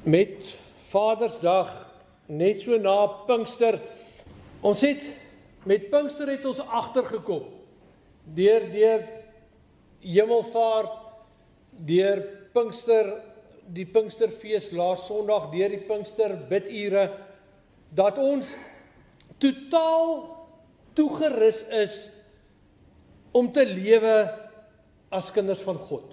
met Vadersdag, net so na Pinkster. Ons het met Pinkster het ons agtergekom. Deur Hemelvaart, deur Pinkster, die Pinksterfees laas Sondag, deur die Pinkster bidure, dat ons totaal toegerus is om te lewe as kinders van God.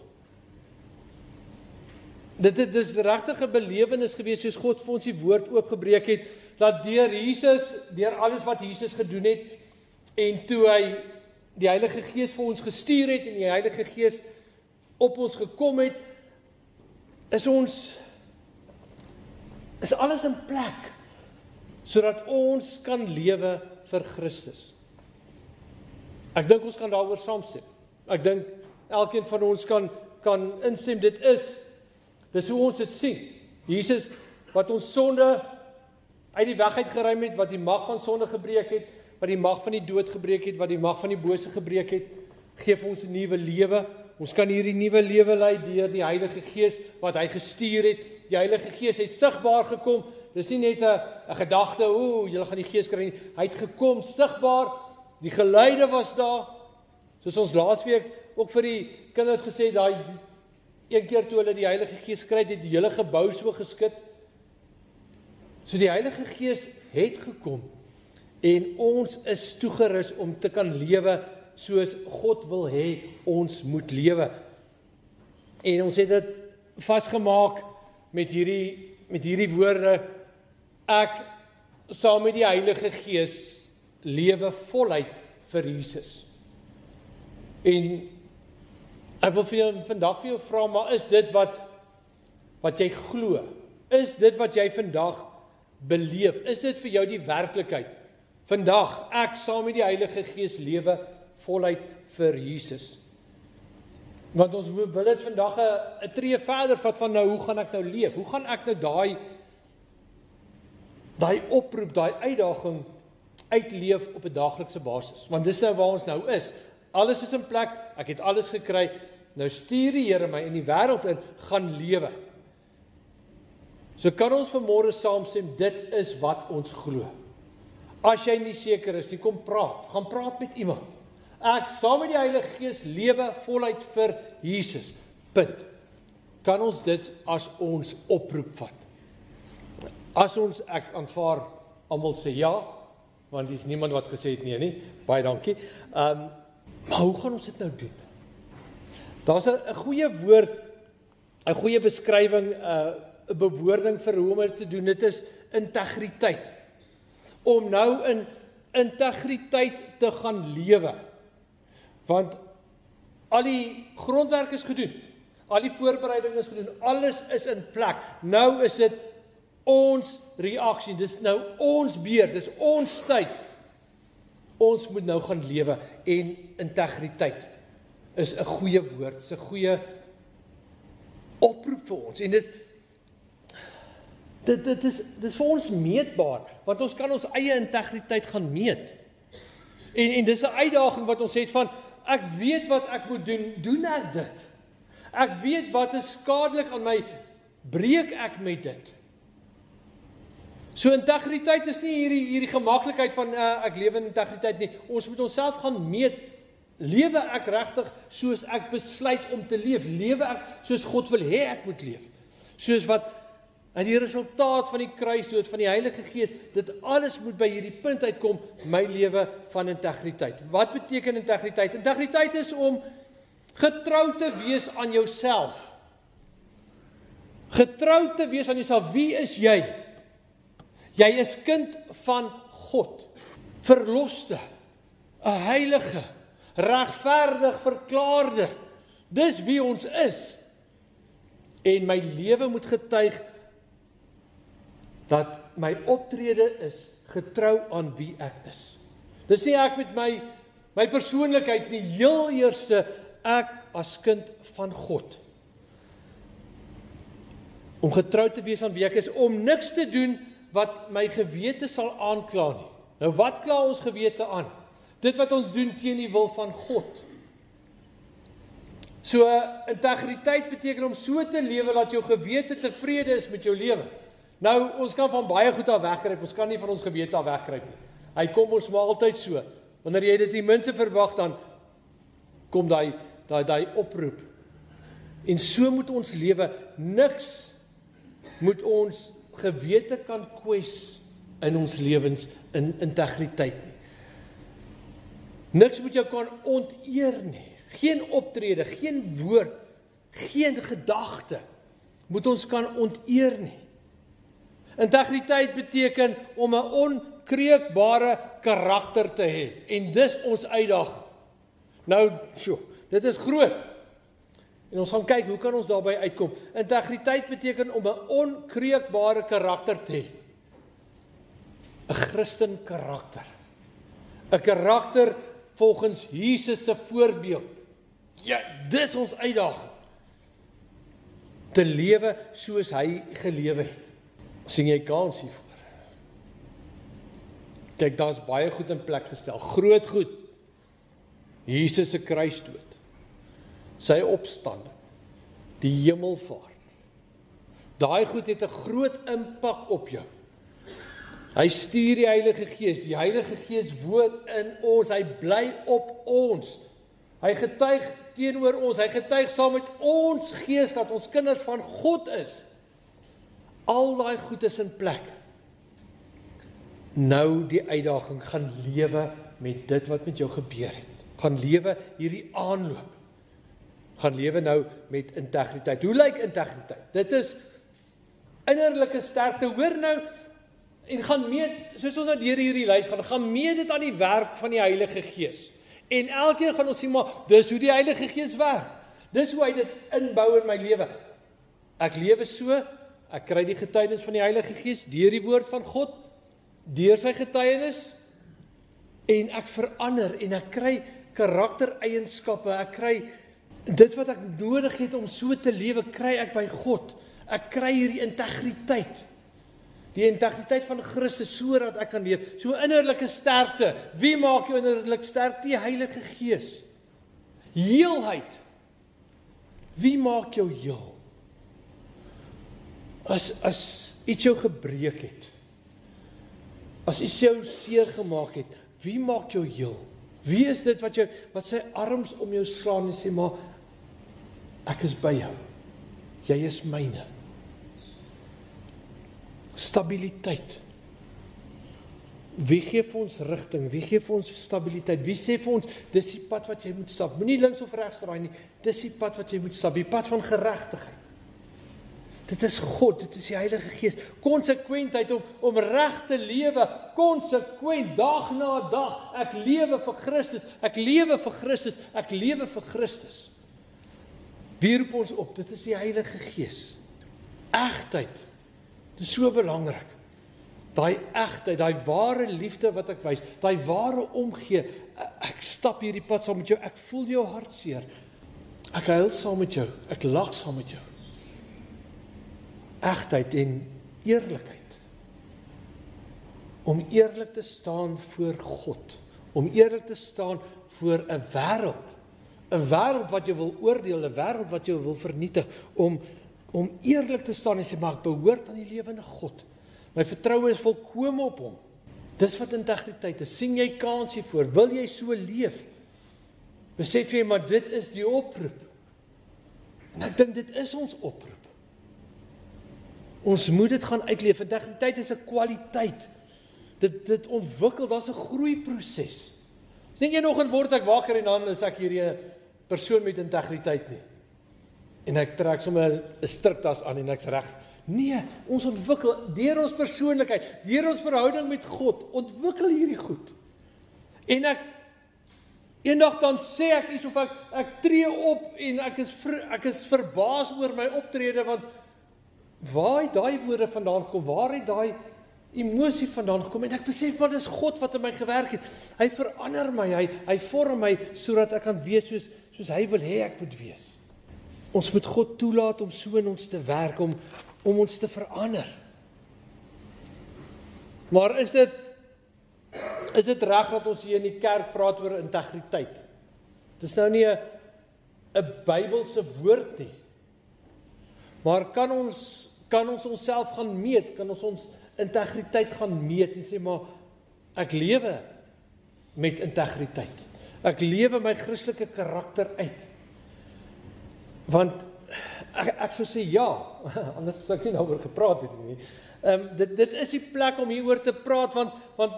Dit is regtig 'n belewenis gewees, soos God vir ons die woord oopgebreek het, dat deur Jesus, deur alles wat Jesus gedoen het, en toe hy die Heilige Gees vir ons gestuur het, en die Heilige Gees op ons gekom het, is alles in plek, sodat ons kan lewe vir Christus. Ek dink ons kan daaroor saamstem. Ek dink elkeen van ons kan instem, dis hoe ons dit sien. Jesus, wat ons sonde uit die weg uitgeruim het, wat die mag van sonde gebreek het, wat die mag van die dood gebreek het, wat die mag van die bose gebreek het, gee vir ons 'n nuwe lewe. Ons kan hierdie nuwe lewe lei deur die Heilige Gees wat hy gestuur het. Die Heilige Gees het sigbaar gekom. Dis nie net 'n gedagte, julle gaan die Gees kry nie. Hy het gekom sigbaar. Die geluide was daar. Soos ons laasweek ook vir die kinders gesê het, daai een keer toe hulle die Heilige Gees kry, het die hele gebou so geskit. So die Heilige Gees het gekom en ons is toegerus om te kan lewe soos God wil hê ons moet lewe. En ons het dit vasgemaak met hierdie woorde: ek saam met die Heilige Gees lewe voluit vir Jesus. En ek wil vandag vir jou vra, maar is dit wat jy glo? Is dit wat jy vandag beleef? Is dit vir jou die werklikheid? Vandag, ek saam met die Heilige Gees lewe voluit vir Jesus. Want ons wil dit vandag 'n tree verder vat van nou, hoe gaan ek nou leef? Hoe gaan ek nou daai oproep, daai uitdaging uitleef op 'n daaglikse basis? Want dis nou waar ons nou is. Alles is in plek, ek het alles gekry. Nou stuur die Here my in die wêreld in, gaan lewe. So kan ons vanmôre saamstem, dit is wat ons glo. As jy nie seker is, kom gaan praat met iemand. Ek saam met die Heilige Gees lewe voluit vir Jesus. Punt. Kan ons dit as ons oproep vat? As ons, ek aanvaar, almal sê ja, want dis niemand wat gesê het nee nie. Baie dankie. Maar hoe gaan ons dit nou doen? Daar's 'n goeie woord, 'n goeie beskrywing, 'n bewoording vir hoe om dit te doen. Dit is integriteit. Om nou in integriteit te gaan lewe. Want al die grondwerk is gedoen. Al die voorbereiding is gedoen. Alles is in plek. Nou is dit ons reaksie. Dis nou ons beurt. Dis ons tyd. Ons moet nou gaan lewe. En integriteit is 'n goeie woord. Dis 'n goeie oproep vir ons. En dit is vir ons meetbaar. Want ons kan ons eie integriteit gaan meet. En dis 'n uitdaging wat ons het van, ek weet wat ek moet doen, doen ek dit? Ek weet wat is skadelik aan my, breek ek met dit? So integriteit is nie hierdie gemaklikheid van ek lewe in integriteit nie. Ons moet onsself gaan meet. Lewe ek regtig soos ek besluit om te leef? Lewe ek soos God wil hê ek moet leef? Soos wat en die resultaat van die kruisdood, van die Heilige Gees, dit alles moet by hierdie punt uitkom, my lewe van integriteit. Wat beteken integriteit? Integriteit is om getrou te wees aan jouself. Getrou te wees aan jouself. Wie is jy? Jy is kind van God. Verloste. 'n heilige. Regverdig verklaarde. Dis wie ons is. En my lewe moet getuig dat my optrede is getrou aan wie ek is. Dis nie ek met my persoonlikheid nie, heel eerste ek as kind van God. Om getrou te wees aan wie ek is, om niks te doen wat my gewete sal aankla nie. Nou wat kla ons gewete aan? Dit wat ons doen teen die wil van God. So, integriteit beteken om so te lewe dat jou gewete tevrede is met jou lewe. Nou, ons kan van baie goed af wegkruip, ons kan nie van ons gewete af wegkruip nie. Hy kom ons maar altyd so. Wanneer jy dit die minste verwag, dan kom daai oproep. En so moet ons lewe, niks moet ons gewete kan kwes in ons lewens in integriteit nie. Niks moet jou kan onteer nie. Geen optrede, geen woord, geen gedagte moet ons kan onteer nie. Integriteit beteken om 'n onkreukbare karakter te hê. En dis ons uitdaging. Nou, dit is groot. En ons gaan kyk, hoe kan ons daarby uitkom? Integriteit beteken om 'n onkreukbare karakter te hê. 'n Christen karakter. 'n Karakter volgens Jesus se voorbeeld. Ja, dis ons uitdaging. Te lewe soos hy gelewe het. Sien jy kans hiervoor? Kyk, daar's baie goed in plek gestel. Groot goed. Jesus se kruisdood. Sy opstanding. Die hemelvaart. Daai goed het 'n groot impak op jou. Hy stuur die Heilige Gees. Die Heilige Gees woon in ons. Hy bly op ons. Hy getuig teenoor ons. Hy getuig saam met ons gees dat ons kinders van God is. Al daai goed is in plek. Nou die uitdaging, gaan lewe met dit wat met jou gebeur het. Gaan lewe hierdie aanloop. Gaan lewe nou met integriteit. Hoe lyk integriteit? Dit is innerlike sterkte. Hoor nou, en gaan meet, soos ons nou deur hierdie lys gaan meet dit aan die werk van die Heilige Gees. En elkeen gaan ons sien, maar dis hoe die Heilige Gees werk. Dis hoe hy dit inbou in my lewe. Ek lewe so, ek kry die getuienis van die Heilige Gees, deur die woord van God, deur sy getuienis, en ek verander, en ek kry karaktereienskappe, ek kry dit wat ek nodig het om so te lewe, kry ek by God. Ek kry hierdie integriteit. Die integriteit van Christus, sodat ek kan leef. So innerlike sterkte. Wie maak jou innerlik sterk? Die Heilige Gees. Heelheid. Wie maak jou heel? As iets jou gebreek het, as iets jou seer gemaak het, wie maak jou heel? Wie is dit wat sy arms om jou slaan en sê, maar ek is by jou. Jy is myne. Stabiliteit. Wie gee vir ons rigting? Wie gee vir ons stabiliteit? Wie sê vir ons, dis die pad wat jy moet stap? Moenie links of regs draai nie. Dis die pad wat jy moet stap, die pad van geregtigheid. Dit is God, dit is die Heilige Gees. Konsekwentheid om reg te lewe, konsekwent, dag na dag. Ek lewe vir Christus, ek lewe vir Christus, ek lewe vir Christus. Wie roep ons op? Dit is die Heilige Gees. Egtheid. Dit is so belangrik. Daai egtheid, daai ware liefde wat ek wys, daai ware omgee. Ek stap hierdie pad saam met jou, ek voel jou hartseer. Ek huil saam met jou, ek lag saam met jou. Egtheid en eerlikheid. Om eerlik te staan voor God. Om eerlik te staan voor 'n wêreld. 'n Wêreld wat jou wil oordeel, 'n wêreld wat jou wil vernietig. Om eerlik te staan en sê, maar ek behoort aan die lewende God. My vertroue is volkome op hom. Dis wat integriteit is. Sien jy kans hiervoor? Wil jy so leef? Besef jy, maar dit is die oproep. En ek dink dit is ons oproep. Ons moet dit gaan uitleef. Integriteit is 'n kwaliteit. Dit ontwikkel, daar's 'n groeiproses. Sien jy nog en word ek wakker en dan is ek hierdie 'n persoon met integriteit nie. En ek trek sommer 'n striktas aan en ek's reg. Nee, ons ontwikkel deur ons persoonlikheid, deur ons verhouding met God, ontwikkel hierdie goed. En eendag dan sê ek iets of ek tree op en ek is verbaas oor my optrede, want waar het daai woorde vandaan gekom? Waar het daai emosie vandaan gekom? En ek besef, maar dis God wat in my gewerk het. Hy verander my, hy vorm my, sodat ek kan wees soos hy wil hê ek moet wees. Ons moet God toelaat om so in ons te werk, om ons te verander. Maar is dit reg dat ons hier in die kerk praat oor integriteit? Dis nou nie 'n 'n Bybelse woord nie. Maar kan ons onsself gaan meet, kan ons integriteit gaan meet en sê, maar ek lewe met integriteit. Ek lewe my Christelike karakter uit. Want ek sou sê ja, anders sou ek nie daaroor gepraat het nie. Dit is die plek om hieroor te praat, want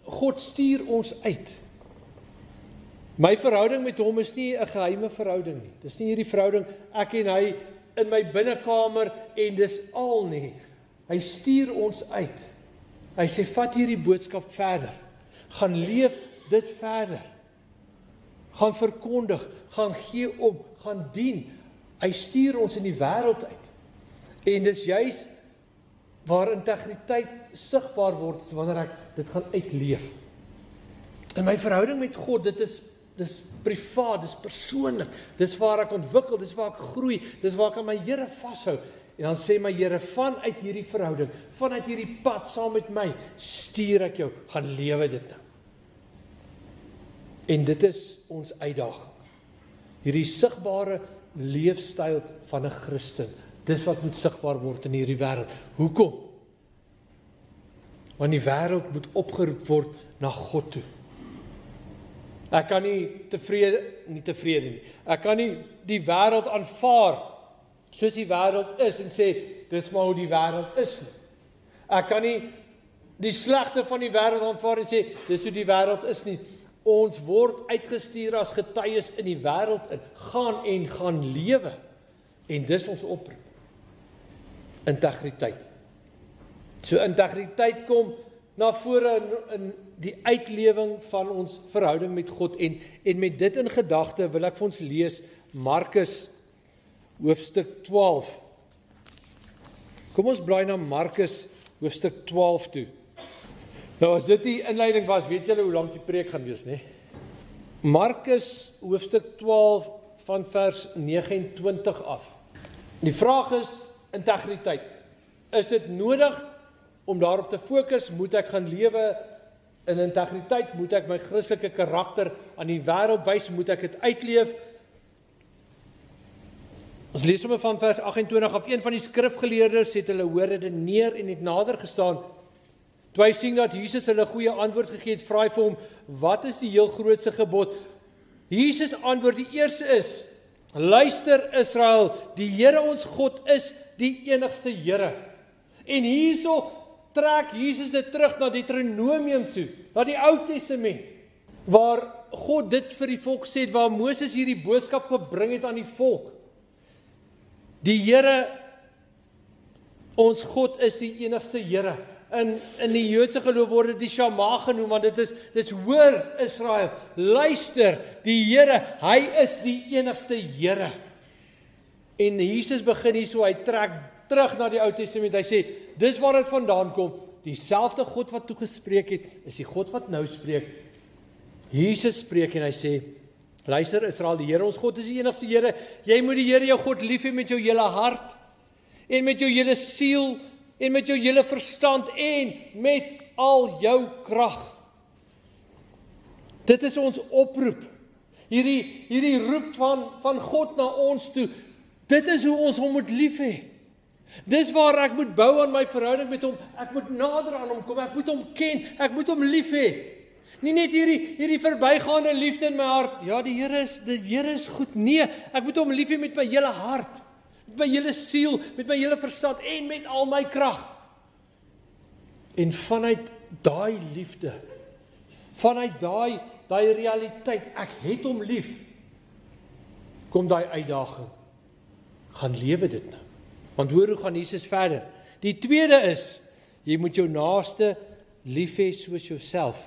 God stuur ons uit. My verhouding met hom is nie 'n geheime verhouding nie. Dis nie hierdie verhouding, ek en hy in my binnekamer en dis al nie. Hy stuur ons uit. Hy sê, vat hierdie boodskap verder. Gaan leef dit verder. Gaan verkondig, gaan gee om, gaan dien. Hy stuur ons in die wêreld uit. En dis juis waar integriteit sigbaar word, wanneer ek dit gaan uitleef. In my verhouding met God, dis privaat, dis persoonlik, dis waar ek ontwikkel, dis waar ek groei, dis waar ek aan my Here vashou. En dan sê my Here, vanuit hierdie verhouding, vanuit hierdie pad saam met my, stuur ek jou, gaan lewe dit nou. En dit is ons uitdaging. Hierdie sigbare leefstyl van 'n Christen, dis wat moet sigbaar word in hierdie wêreld. Hoekom? Want die wêreld moet opgeroep word na God toe. Ek kan nie tevrede nie. Ek kan nie die wêreld aanvaar soos die wêreld is en sê, dis maar hoe die wêreld is nie. Ek kan nie die slegte van die wêreld aanvaar en sê, dis hoe die wêreld is nie. Ons word uitgestuur as getuies in die wêreld in, gaan lewe. En dis ons oproep. Integriteit. So integriteit kom na vore in die uitlewing van ons verhouding met God en met dit in gedagte wil ek vir ons lees Markus hoofstuk 12. Kom ons blaai na Markus hoofstuk 12 toe. Nou as dit die inleiding was, weet julle hoe lank die preek gaan wees, né? Markus hoofstuk 12 van vers 29 af. Die vraag is integriteit. Is dit nodig om daarop te fokus? Moet ek gaan lewe in integriteit? Moet ek my Christelike karakter aan die wêreld wys? Moet ek dit uitleef? Ons lees sommer van vers 28 af. Een van die skrifgeleerdes het hulle hoor redeneer en het nader gestaan. Toe hy sien dat Jesus hulle goeie antwoord gegee het, vra hy vir hom, wat is die heel grootste gebod? Jesus antwoord, die eerste is, luister Israel, die Here ons God is die enigste Here. En hierso trek Jesus dit terug na Deuteronomium toe, na die Ou Testament, waar God dit vir die volk sê, waar Moses hierdie boodskap gebring het aan die volk. Die Here, ons God is die enigste Here. In die Joodse geloof word dit die Shema genoem, want dit is hoor Israel, luister, die Here, hy is die enigste Here. En Jesus begin hier so, hy trek terug na die Ou Testament, hy sê, dis waar dit vandaan kom, dieselfde God wat toegespreek het, is die God wat nou spreek. Jesus spreek en hy sê, luister Israel, die Here ons God is die enigste Here, jy moet die Here jou God lief hê met jou hele hart, en met jou hele siel, en met jou hele verstand, en met al jou krag. Dit is ons oproep, hierdie roep van God na ons toe, dit is hoe ons hom moet lief hê. Dis waar ek moet bou aan my verhouding met hom, ek moet nader aan hom kom, ek moet hom ken, ek moet hom lief hê. Nie net hierdie verbygaande liefde in my hart, ja die Here is goed, nee, ek moet hom lief hê met my hele hart, met my hele siel, met my hele verstand en met al my krag. En vanuit daai liefde, vanuit daai realiteit, ek het hom lief, kom daai uitdaging, gaan lewe dit nou. Want hoor hoe gaan Jesus verder. Die tweede is, jy moet jou naaste lief hê soos jouself.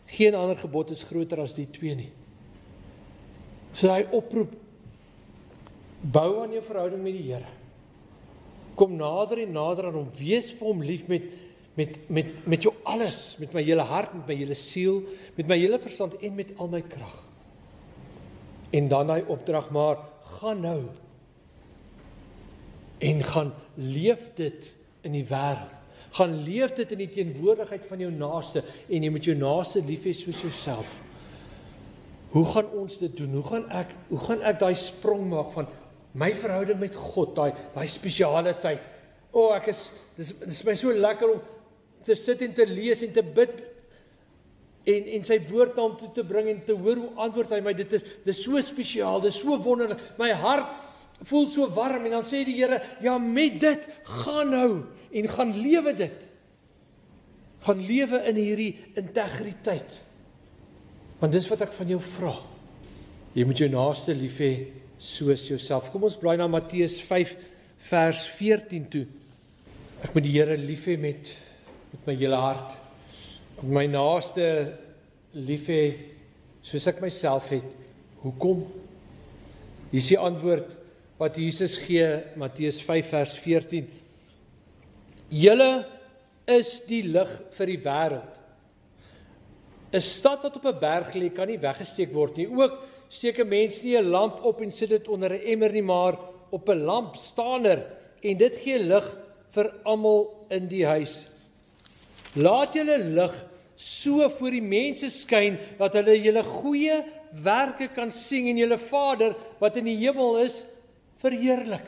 Geen ander gebod is groter as die twee nie. So hy oproep, bou aan jou verhouding met die Here. Kom nader en nader aan hom, wees vir hom lief met jou alles, met my hele hart, met my hele siel, met my hele verstand en met al my krag. En dan hy opdrag, maar gaan nou en gaan leef dit in die wêreld. Gaan leef dit in die teenwoordigheid van jou naaste en jy moet jou naaste lief hê soos jouself. hoe gaan ons dit doen? Hoe gaan ek daai sprong maak van my verhouding met God, daai spesiale tyd? Dis my so lekker om te sit en te lees en te bid en sy woord na hom toe te bring en te hoor hoe antwoord hy my. Dit is so spesiaal, dit is so wonderlik. My hart voel so warm en dan sê die Here, ja, met dit gaan nou en gaan lewe dit. Gaan lewe in hierdie integriteit. Want dis wat ek van jou vra. Jy moet jou naaste lief hê soos jouself. Kom ons blaai na Matteus 5 vers 14 toe. Ek moet die Here lief hê met my hele hart. My naaste lief hê soos ek myself het. Hoekom? Hier is die antwoord wat Jesus gee, Matteus 5 vers 14. Julle is die lig vir die wêreld. 'n Stad wat op 'n berg lê, kan nie weggesteek word nie. Ook steek 'n mens nie 'n lamp op en sit dit onder 'n emmer nie, maar op 'n lampstander en dit gee lig vir almal in die huis. Laat julle lig so voor die mense skyn dat hulle julle goeie werke kan sien en julle Vader wat in die hemel is verheerlik.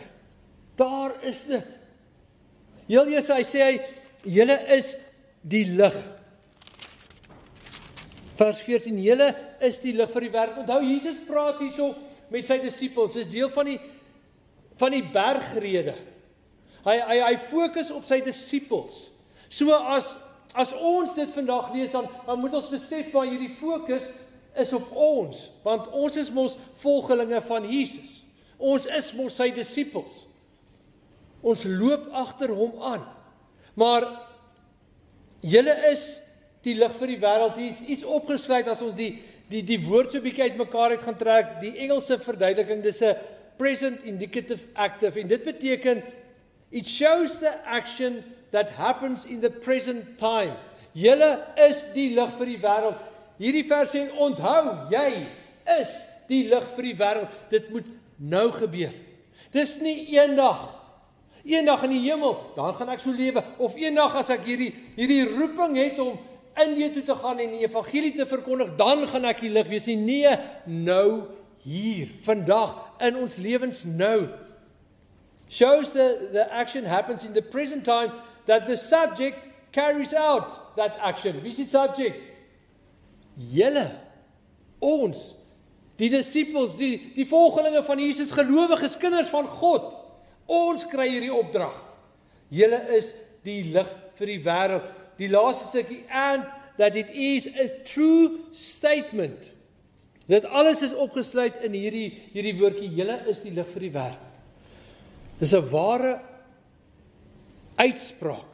Daar is dit. Heel eers hy sê julle is die lig. Vers 14, julle is die lig vir die wêreld. Onthou, Jesus praat hierso met sy disippels. Dis deel van die bergrede. Hy fokus op sy disippels. So as ons dit vandag lees, dan moet ons besef maar hierdie fokus is op ons, want ons is mos volgelinge van Jesus. Ons is mos sy disippels. Ons loop agter hom aan. Maar julle is die lig vir die wêreld. Hier is iets opgesluit as ons die woord so 'n bietjie uitmekaar uit gaan trek. Die Engelse verduideliking, dis 'n present indicative active en dit beteken it shows the action that happens in the present time. Julle is die lig vir die wêreld. Hierdie vers sê onthou, jy is die lig vir die wêreld. Dit moet nou gebeur. Dis nie eendag in die hemel, dan gaan ek so lewe, of eendag as ek hierdie roeping het om Indië toe te gaan en die evangelie te verkondig, dan gaan ek die lig wees nie. Nee, nou hier, vandag, in ons lewens nou. Shows the action happens in the present time that the subject carries out that action. Wie is die subject? Julle, ons, die disippels, die volgelinge van Jesus, gelowiges, kinders van God. Ons kry hierdie opdrag. Julle is die lig vir die wêreld. Die laaste stukkie, and that it is a true statement. Dit alles is opgesluit in hierdie woordjie, julle is die lig vir die wêreld. Dis 'n ware uitspraak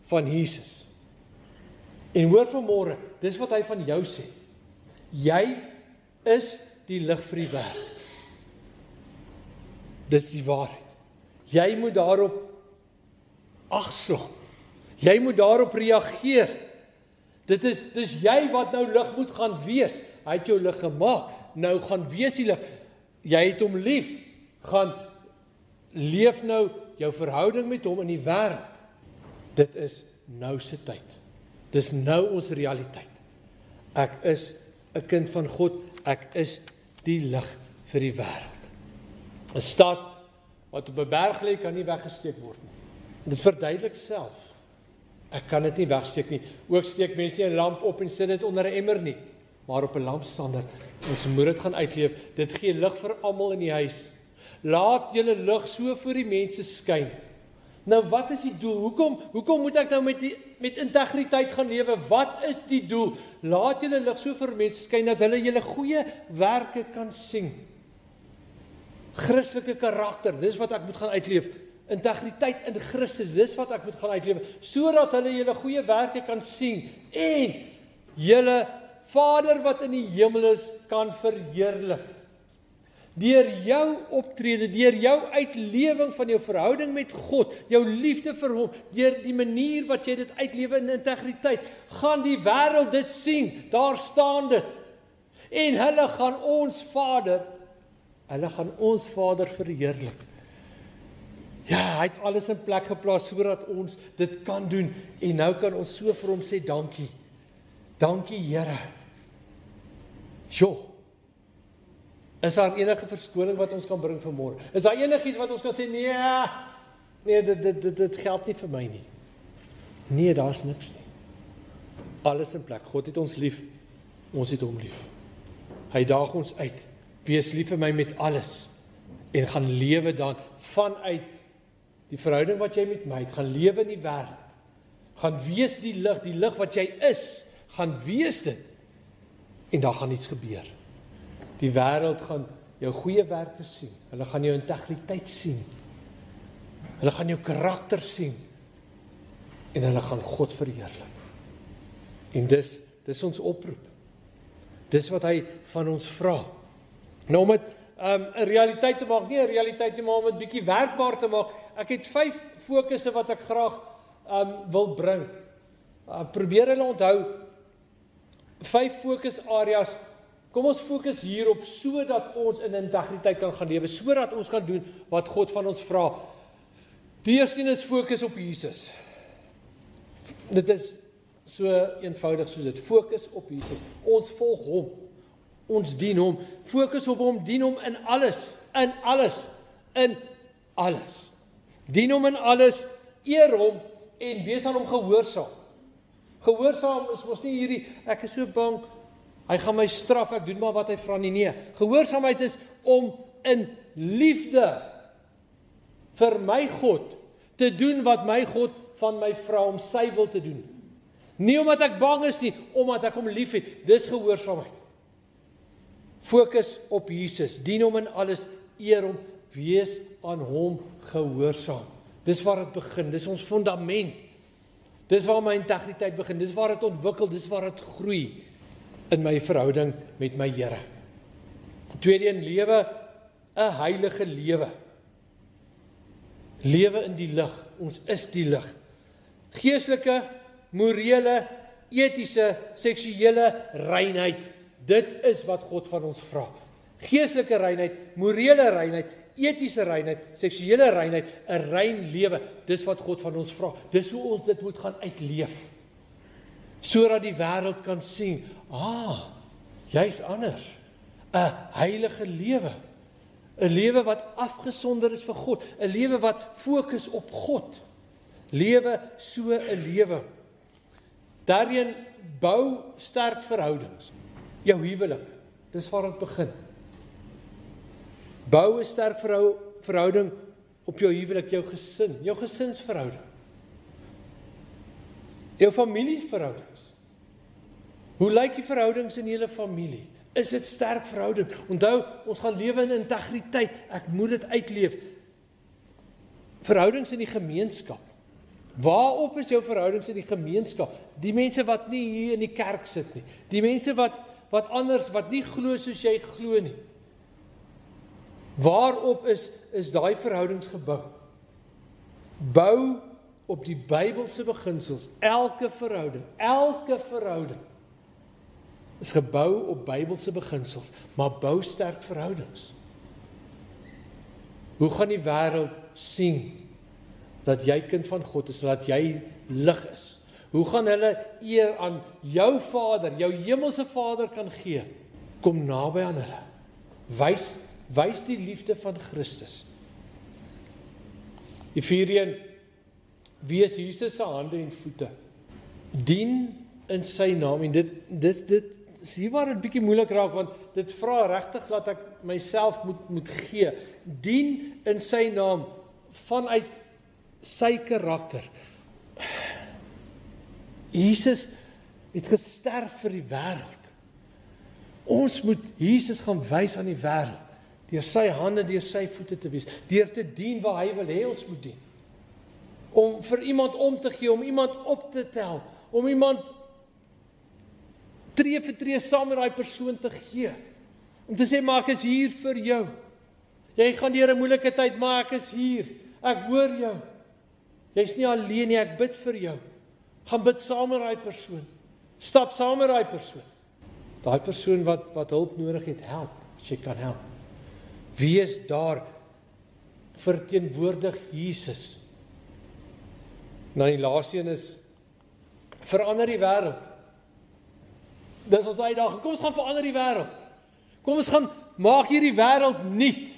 van Jesus. En hoor vanmôre, dis wat hy van jou sê. Jy is die lig vir die wêreld. Dis die waarheid. Jy moet daarop agslaan. Jy moet daarop reageer. Dis jy wat nou lig moet gaan wees. Hy het jou lig gemaak. Nou gaan wees die lig. Jy het hom lief. Gaan leef nou jou verhouding met hom in die wêreld. Dit is nou se tyd. Dis nou ons realiteit. Ek is 'n kind van God. Ek is die lig vir die wêreld. 'n Stad wat op 'n berg lê, kan nie weggesteek word nie. Dit verduidelik self. Ek kan dit nie wegsteek nie. Ook steek mense nie 'n lamp op en sit dit onder 'n emmer nie, maar op 'n lampstander. Ons moet dit gaan uitleef. Dit gee lig vir almal in die huis. Laat julle lig so voor die mense skyn. Nou wat is die doel? Hoekom moet ek nou met integriteit gaan lewe? Wat is die doel? Laat julle lig so vir mense skyn dat hulle julle goeie werke kan sien. Christelike karakter, dis wat ek moet gaan uitleef. Integriteit in Christus, dis wat ek moet gaan uitleef, sodat hulle julle goeie werke kan sien en julle Vader wat in die hemel is kan verheerlik. Deur jou optrede, deur jou uitlewing van jou verhouding met God, jou liefde vir hom, deur die manier wat jy dit uitlewe in integriteit, gaan die wêreld dit sien. Daar staan dit. En hulle gaan ons Vader verheerlik. Ja, hy het alles in plek geplaas sodat ons dit kan doen. En nou kan ons so vir hom sê dankie. Dankie Here. Jo, Is daar enige verskoning wat ons kan bring vanmôre? Is daar enigiets wat ons kan sê, nee, dit geld nie vir my nie. Nee, daar's niks nie. Alles in plek. God het ons lief, ons het hom lief. Hy daag ons uit. Wees lief vir my met alles. En gaan lewe dan vanuit die verhouding wat jy met my het. Gaan lewe in die wêreld. Gaan wees die lig wat jy is. Gaan wees dit. En daar gaan iets gebeur. Die wêreld gaan jou goeie werke sien. Hulle gaan jou integriteit sien. Hulle gaan jou karakter sien. En hulle gaan God verheerlik. En dis ons oproep. Dis wat hy van ons vra. Nou om dit 'n realiteit te maak, nie 'n realiteit te maak, om dit bietjie werkbaar te maak. Ek het 5 fokusse wat ek graag wil bring. Probeer hulle onthou. 5 fokusareas. Kom ons fokus hierop sodat ons in integriteit kan gaan lewe, sodat ons kan doen wat God van ons vra. Die eerste is fokus op Jesus. Dit is so eenvoudig soos dit. Fokus op Jesus. Ons volg hom. Ons dien hom. Fokus op hom, dien hom in alles. In alles. In alles. Dien hom in alles, eer hom en wees aan hom gehoorsaam. Gehoorsaam is mos nie hierdie, ek is so bang, hy gaan my straf, ek doen maar wat hy vra nie. Nee, gehoorsaamheid is om in liefde vir my God te doen wat my God van my vra om sy wil te doen. Nie omdat ek bang is nie, omdat ek hom lief het. Dis gehoorsaamheid. Fokus op Jesus, dien hom in alles, eer hom, wees aan hom gehoorsaam. Dis waar dit begin, dis ons fundament. Dis waar my integriteit begin, dis waar dit ontwikkel, dis waar dit groei in my verhouding met my Here. Tweede een, lewe 'n heilige lewe. Lewe in die lig, ons is die lig. Geestelike, morele, etiese, seksuele reinheid. Dit is wat God van ons vra. Geestelike reinheid, morele reinheid, etiese reinheid, seksuele reinheid, 'n rein lewe. Dis wat God van ons vra. Dis hoe ons dit moet gaan uitleef. Sodat die wêreld kan sien, jy's anders. 'n heilige lewe. 'n lewe wat afgesonder is vir God. 'n lewe wat fokus op God. Lewe so 'n lewe. Daarin bou sterk verhoudings. Jou huwelik, dis waar dit begin. Bou 'n sterk verhouding op jou huwelik, jou gesin, jou gesinsverhouding. Jou familieverhoudings. Hoe lyk die verhoudings in julle familie? Is dit sterk verhouding? Onthou, ons gaan lewe in integriteit. Ek moet dit uitleef. Verhoudings in die gemeenskap. Waarop is jou verhoudings in die gemeenskap? Die mense wat nie hier in die kerk sit nie. Die mense wat anders, wat nie glo soos jy glo nie. Waarop is daai verhoudings gebou? Bou op die Bybelse beginsels. Elke verhouding is gebou op Bybelse beginsels, maar bou sterk verhoudings. Hoe gaan die wêreld sien dat jy kind van God is, dat jy lig is? Hoe gaan hulle eer aan jou Vader, jou hemelse Vader kan gee? Kom naby aan hulle. Wys die liefde van Christus. Die 4 wees Jesus se hande en voete. Dien in sy naam. En dit is hier waar dit bietjie moeilik raak, want dit vra regtig dat ek myself moet gee. Dien in sy naam vanuit sy karakter. Jesus het gesterf vir die wêreld. Ons moet Jesus gaan wys aan die wêreld. Deur sy hande, deur sy voete te wees, deur te dien waar hy wil hê ons moet dien. Om vir iemand om te gee, om iemand op te tel, om iemand tree vir tree saam met daai persoon te gee. Om te sê, maar ek is hier vir jou. Jy gaan deur 'n moeilike tyd, maar ek is hier. Ek hoor jou. Jy's nie alleen nie, ek bid vir jou. Gaan bid saam met daai persoon. Stap saam met daai persoon. Daai persoon wat hulp nodig het, help, as jy kan help. Wees daar, verteenwoordig Jesus. Nou die laaste een is, verander die wêreld. Dis ons uitdaging. Kom ons gaan verander die wêreld. Kom ons gaan maak hierdie wêreld nuut.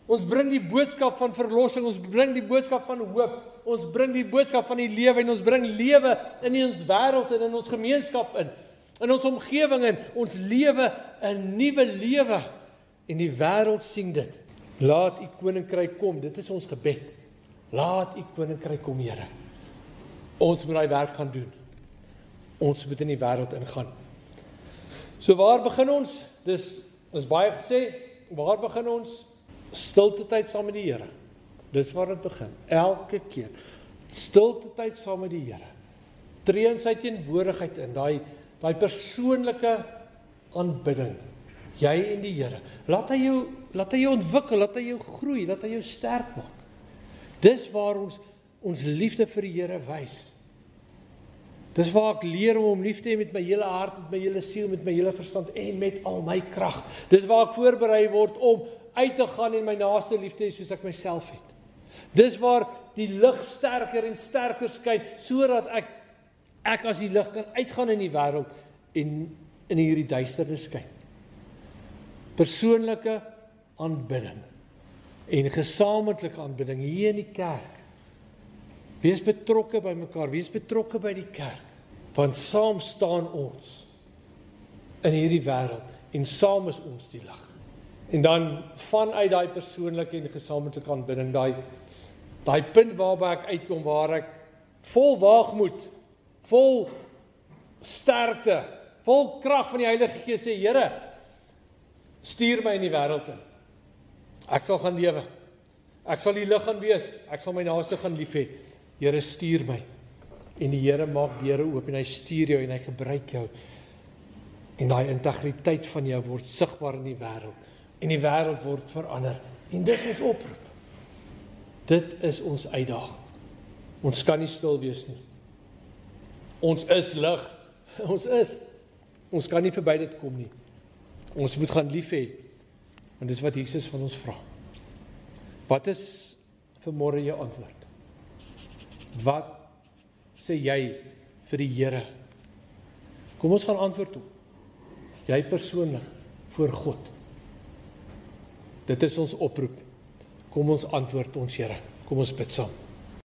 Ons bring die boodskap van verlossing, ons bring die boodskap van hoop, ons bring die boodskap van die lewe en ons bring lewe in ons wêreld en in ons gemeenskap in ons omgewing en ons lewe 'n nuwe lewe en die wêreld sien dit. Laat u koninkryk kom, dit is ons gebed. Laat u koninkryk kom, Here. Ons moet daai werk gaan doen. Ons moet in die wêreld ingaan. So waar begin ons? Dis baie gesê, waar begin ons? Stilte tyd saam met die Here. Dis waar dit begin. Elke keer. Stilte tyd saam met die Here. Tree in sy teenwoordigheid in, daai persoonlike aanbidding. Jy en die Here. Laat hy jou ontwikkel, laat hy jou groei, laat hy jou sterk maak. Dis waar ons liefde vir die Here wys. Dis waar ek leer om hom lief te hê met my hele hart, met my hele siel, met my hele verstand en met al my krag. Dis waar ek voorberei word om uit te gaan en my naaste lief te hê soos ek myself het. Dis waar die lig sterker en sterker skyn, sodat ek as die lig kan uitgaan in die wêreld en in hierdie duisternis skyn. Persoonlike aanbidding en gesamentlike aanbidding hier in die kerk. Wees betrokke by mekaar, wees betrokke by die kerk, want saam staan ons in hierdie wêreld en saam is ons die lig. En dan vanuit daai persoonlike en gesamentlike aanbidding, daai punt waarby ek uitkom, waar ek vol waagmoed, vol sterkte, vol krag van die Heilige Gees sê, Here, stuur my in die wêreld in. Ek sal gaan lewe. Ek sal die lig gaan wees. Ek sal my naaste gaan lief hê. Here, stuur my. En die Here maak deure oop en hy stuur jou en hy gebruik jou. En daai integriteit van jou word sigbaar in die wêreld. En die wêreld word verander. En dis ons oproep. Dit is ons uitdaging. Ons kan nie stil wees nie. Ons is lig. Ons kan nie verby dit kom nie. Ons moet gaan lief hê. En dis wat Jesus van ons vra. Wat is vanmôre jou antwoord? Wat sê jy vir die Here? Kom ons gaan antwoord op. Jy persoonlik voor God. Dit is ons oproep. Kom ons antwoord ons Here. Kom ons bid saam.